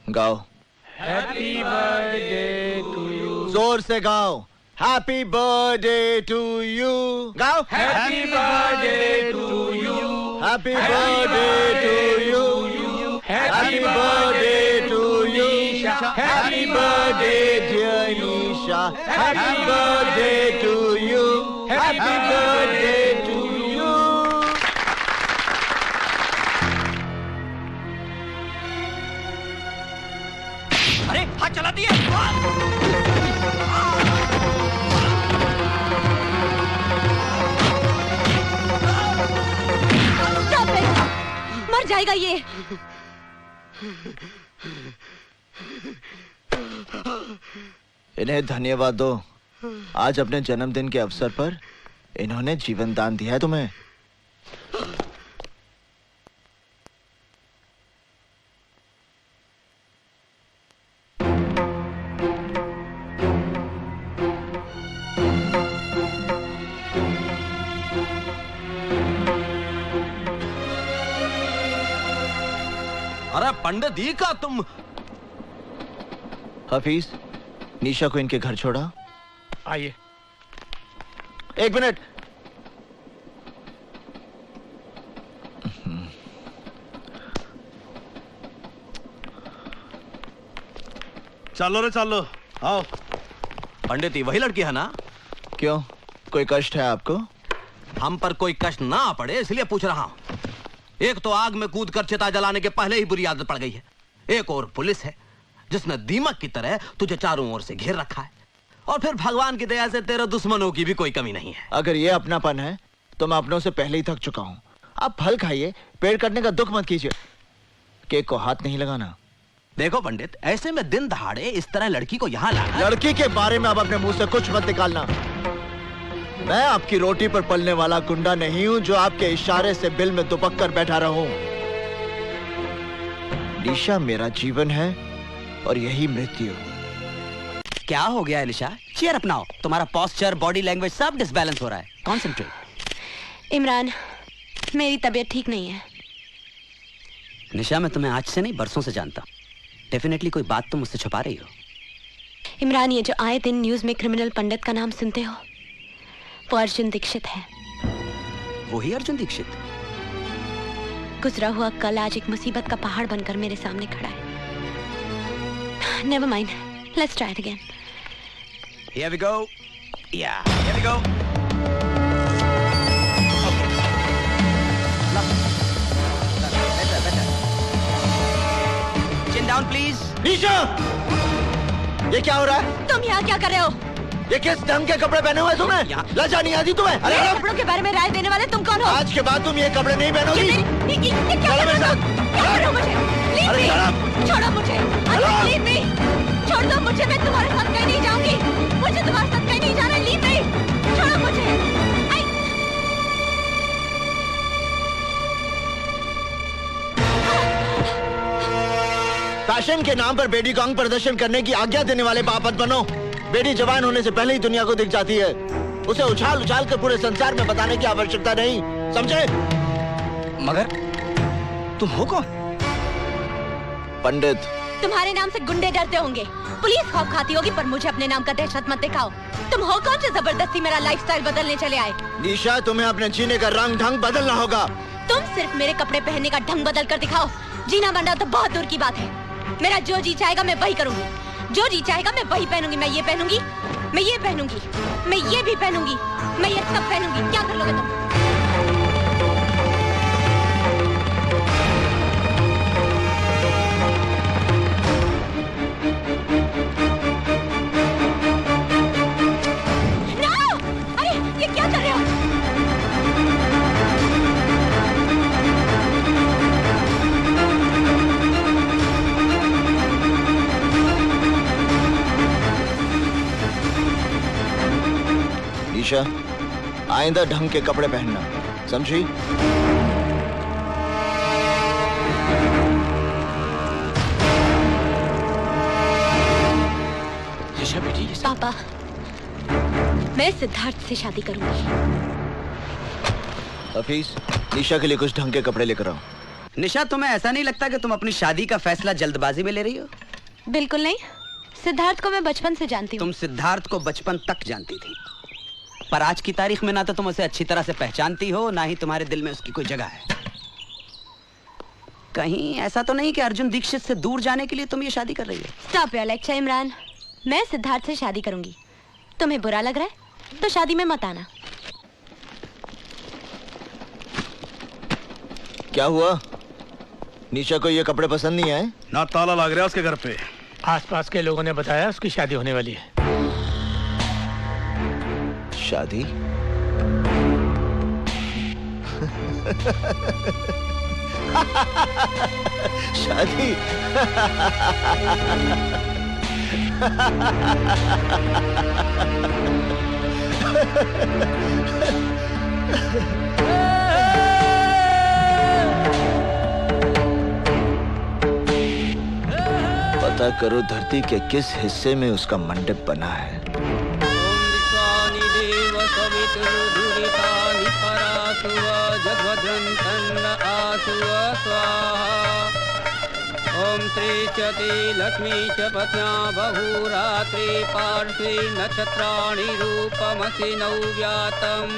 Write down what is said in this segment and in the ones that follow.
गाओ। Happy birthday to you. जोर से गाओ। Happy birthday to you. गाओ। Happy birthday to you. Happy birthday to you. Happy birthday to you. Happy birthday dear Isha. Happy birthday to you. Happy birthday to you. अरे हाथ चला दिए। मर जाएगा ये। इन्हें धन्यवाद दो। आज अपने जन्मदिन के अवसर पर इन्होंने जीवन दान दिया है तुम्हें। अरे पंडित जी का तुम। हफीज, निशा को इनके घर छोड़ा। आइए। एक मिनट। चलो रे चलो, आओ। पंडित जी वही लड़की है ना? क्यों, कोई कष्ट है आपको? हम पर कोई कष्ट ना पड़े इसलिए पूछ रहा हूँ। एक तो आग में कूद कर चिता जलाने के पहले ही बुरी आदत पड़ गई है। एक और पुलिस है जिसने दीमक की तरह तुझे चारों ओर से घेर रखा है। और फिर भगवान की दया से तेरे दुश्मनों की भी कोई कमी नहीं है। अगर ये अपनापन है तो मैं अपनों से पहले ही थक चुका हूँ। आप फल खाइए, पेड़ कटने का दुख मत कीजिए। केक को हाथ नहीं लगाना। देखो पंडित, ऐसे में दिन दहाड़े इस तरह लड़की को यहाँ लाना। लड़की के बारे में आप अपने मुंह से कुछ मत निकालना। मैं आपकी रोटी पर पलने वाला गुंडा नहीं हूं जो आपके इशारे से बिल में दुबक कर बैठा रहूं। निशा मेरा जीवन है और यही मृत्यु। क्या हो गया एलिशा? चेयर अपनाओ। तुम्हारा पोस्चर, बॉडी लैंग्वेज सब डिसबैलेंस हो रहा है। कॉन्सेंट्रेट। इमरान, मेरी तबीयत ठीक नहीं है। निशा, मैं तुम्हें आज से नहीं बरसों से जानता हूँ। डेफिनेटली कोई बात तुम मुझसे छुपा रही हो। इमरान, ये जो आए दिन न्यूज में क्रिमिनल पंडित का नाम सुनते हो, वो अर्जुन दीक्षित है। वही अर्जुन दीक्षित? गुजरा हुआ कल आज एक मुसीबत का पहाड़ बनकर मेरे सामने खड़ा है। Never mind, let's try it again. Here we go. Yeah, here we go. Better. Chin down, please. निशा, ये क्या हो रहा है? तुम यहाँ क्या कर रहे हो? ये किस ढंग के कपड़े पहने हुए हैं तुमने? लज्जा नहीं आती तुम्हें? अरे मेरे कपड़ों के बारे में राय देने वाले तुम कौन हो? आज के बाद तुम ये कपड़े नहीं पहनोगी। ये क्या कर रहे हो? क्या कर रहे हो मुझे? Leave me! छोड़ो मुझे। Leave me! छोड़ दो मुझे, मैं तुम्हारे साथ कहीं नहीं जाऊंगी। मुझे तुम्हारे साथ कहीं नहीं जाना। Leave me! छोड़ो मुझे। फैशन के नाम पर बेटी को अंग प्रदर्शन करने की आज्ञा देने वाले पाप मत बनो। बेटी जवान होने से पहले ही दुनिया को दिख जाती है। उसे उछाल उछाल कर पूरे संसार में बताने की आवश्यकता नहीं, समझे? मगर तुम हो कौन? पंडित। तुम्हारे नाम से गुंडे डरते होंगे, पुलिस खौफ खाती होगी, पर मुझे अपने नाम का दहशत मत दिखाओ। तुम हो कौन जो जबरदस्ती मेरा लाइफस्टाइल बदलने चले आए? निशा, तुम्हें अपने जीने का रंग ढंग बदलना होगा। तुम सिर्फ मेरे कपड़े पहनने का ढंग बदल कर दिखाओ। जीना मरना तो बहुत दूर की बात है। मेरा जो जी चाहेगा मैं वही करूंगी। जो जी चाहेगा मैं वही पहनूंगी। मैं ये पहनूंगी, मैं ये पहनूंगी, मैं ये भी पहनूंगी, मैं ये सब पहनूंगी। क्या कर लोगे तुम? निशा, आइंदा ढंग के कपड़े पहनना, समझी? निशा बेटी, पापा, मैं सिद्धार्थ से शादी करूंगी। हफीज, निशा के लिए कुछ ढंग के कपड़े लेकर आओ। निशा, तुम्हें ऐसा नहीं लगता कि तुम अपनी शादी का फैसला जल्दबाजी में ले रही हो? बिल्कुल नहीं। सिद्धार्थ को मैं बचपन से जानती हूँ। तुम सिद्धार्थ को बचपन तक जानती थी, पर आज की तारीख में ना तो तुम उसे अच्छी तरह से पहचानती हो, ना ही तुम्हारे दिल में उसकी कोई जगह है। कहीं ऐसा तो नहीं कि अर्जुन दीक्षित से दूर जाने के लिए तुम ये शादी कर रही हो? Stop your lecture Imran. मैं सिद्धार्थ से शादी करूंगी। तुम्हें बुरा लग रहा है तो शादी में मत आना। क्या हुआ? निशा को ये कपड़े पसंद नहीं आए? ना ताला लग रहा है उसके घर पे। आसपास के लोगों ने बताया उसकी शादी होने वाली है। शादी? शादी? पता करो धरती के किस हिस्से में उसका मंडप बना है। ओम त्रिचति लक्ष्मी च पत्न्या बहुरात्रि पार्श्वे नक्षत्राणि रूपमसि नव्यातम्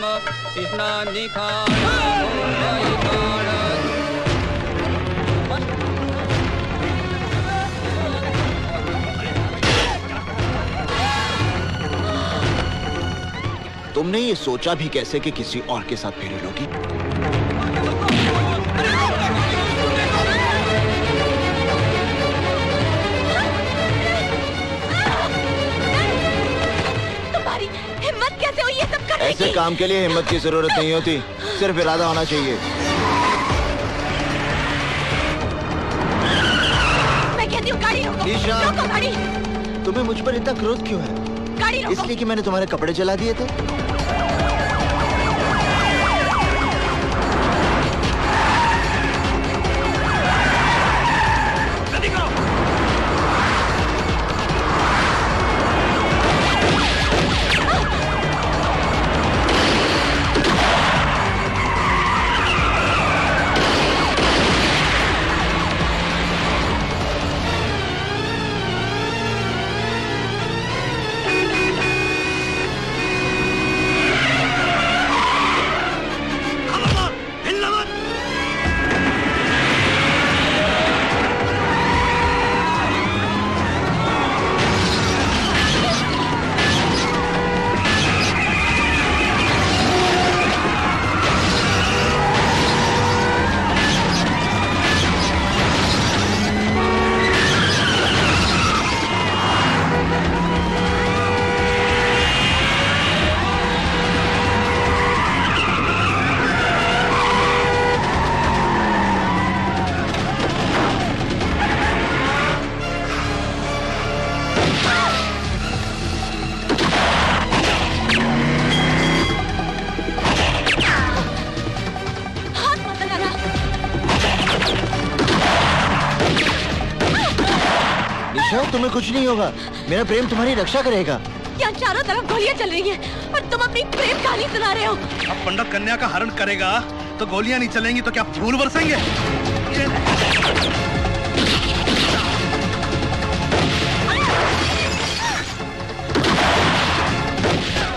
तुमने ये सोचा भी कैसे कि किसी और के साथ फेरे लोगी? तुम्हारी हिम्मत कैसे हुई ये सब करने की? ऐसे काम के लिए हिम्मत की जरूरत नहीं होती, सिर्फ इरादा होना चाहिए। मैं कहती हूँ गाड़ी रोको। ईशा। रोको गाड़ी। तुम्हें मुझ पर इतना क्रोध क्यों है? गाड़ी रोको। इसलिए कि मैंने तुम्हारे कपड़े जला दिए थे? तुम्हें कुछ नहीं होगा, मेरा प्रेम तुम्हारी रक्षा करेगा। यहाँ चारों तरफ गोलियां चल रही हैं और तुम अपनी प्रेम कहानी सुना रहे हो। अब पंडित कन्या का हरण करेगा तो गोलियां नहीं चलेंगी तो क्या फूल बरसेंगे?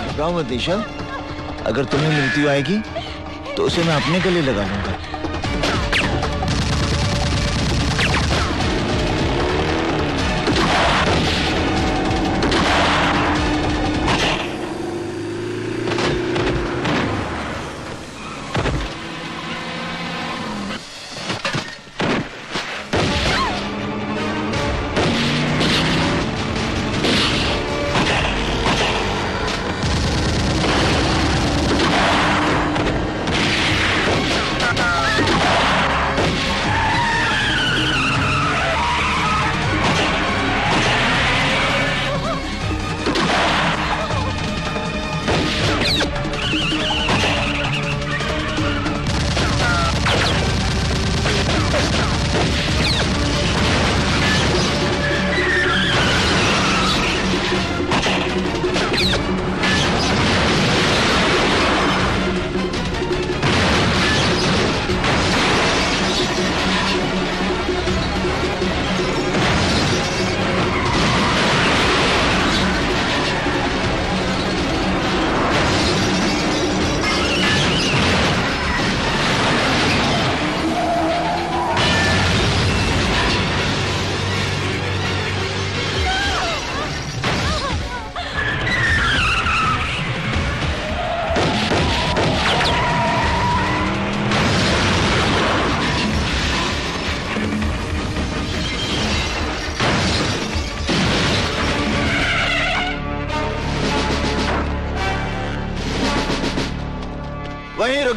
घबराओ मत निशा, अगर तुम्हें मृत्यु आएगी तो उसे मैं अपने गले लगा लूंगा।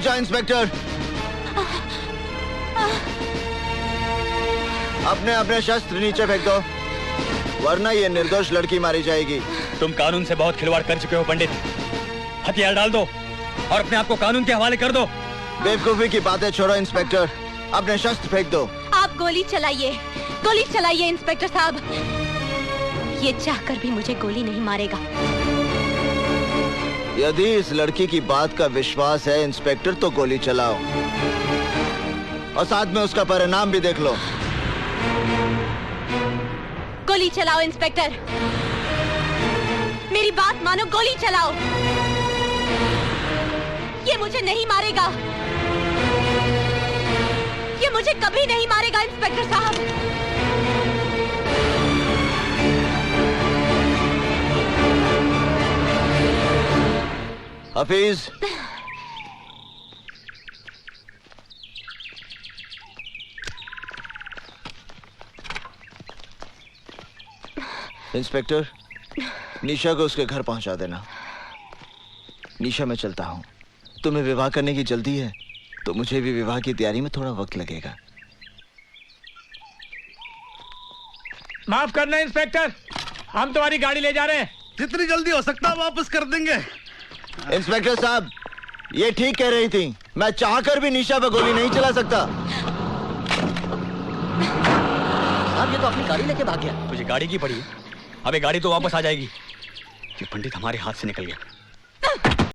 जाओ इंस्पेक्टर। अपने अपने शस्त्र नीचे फेंक दो, वरना ये निर्दोष लड़की मारी जाएगी। तुम कानून से बहुत खिलवाड़ कर चुके हो पंडित। हथियार डाल दो और अपने आप को कानून के हवाले कर दो। बेवकूफी की बातें छोड़ो इंस्पेक्टर, अपने शस्त्र फेंक दो। आप गोली चलाइए इंस्पेक्टर साहब। ये चाहकर भी मुझे गोली नहीं मारेगा। यदि इस लड़की की बात का विश्वास है इंस्पेक्टर, तो गोली चलाओ और साथ में उसका परिणाम भी देख लो। गोली चलाओ इंस्पेक्टर, मेरी बात मानो, गोली चलाओ। ये मुझे नहीं मारेगा, ये मुझे कभी नहीं मारेगा इंस्पेक्टर साहब। हफीज, इंस्पेक्टर, निशा को उसके घर पहुंचा देना। निशा, मैं चलता हूं। तुम्हें विवाह करने की जल्दी है तो मुझे भी विवाह की तैयारी में थोड़ा वक्त लगेगा। माफ करना इंस्पेक्टर, हम तुम्हारी गाड़ी ले जा रहे हैं। जितनी जल्दी हो सकता है वापस कर देंगे। इंस्पेक्टर साहब, ये ठीक कह रही थी, मैं चाहकर भी निशा पर गोली नहीं चला सकता। अब ये तो अपनी गाड़ी लेके भाग गया। तुझे गाड़ी की पड़ी, अबे गाड़ी तो वापस आ जाएगी। ये पंडित हमारे हाथ से निकल गया।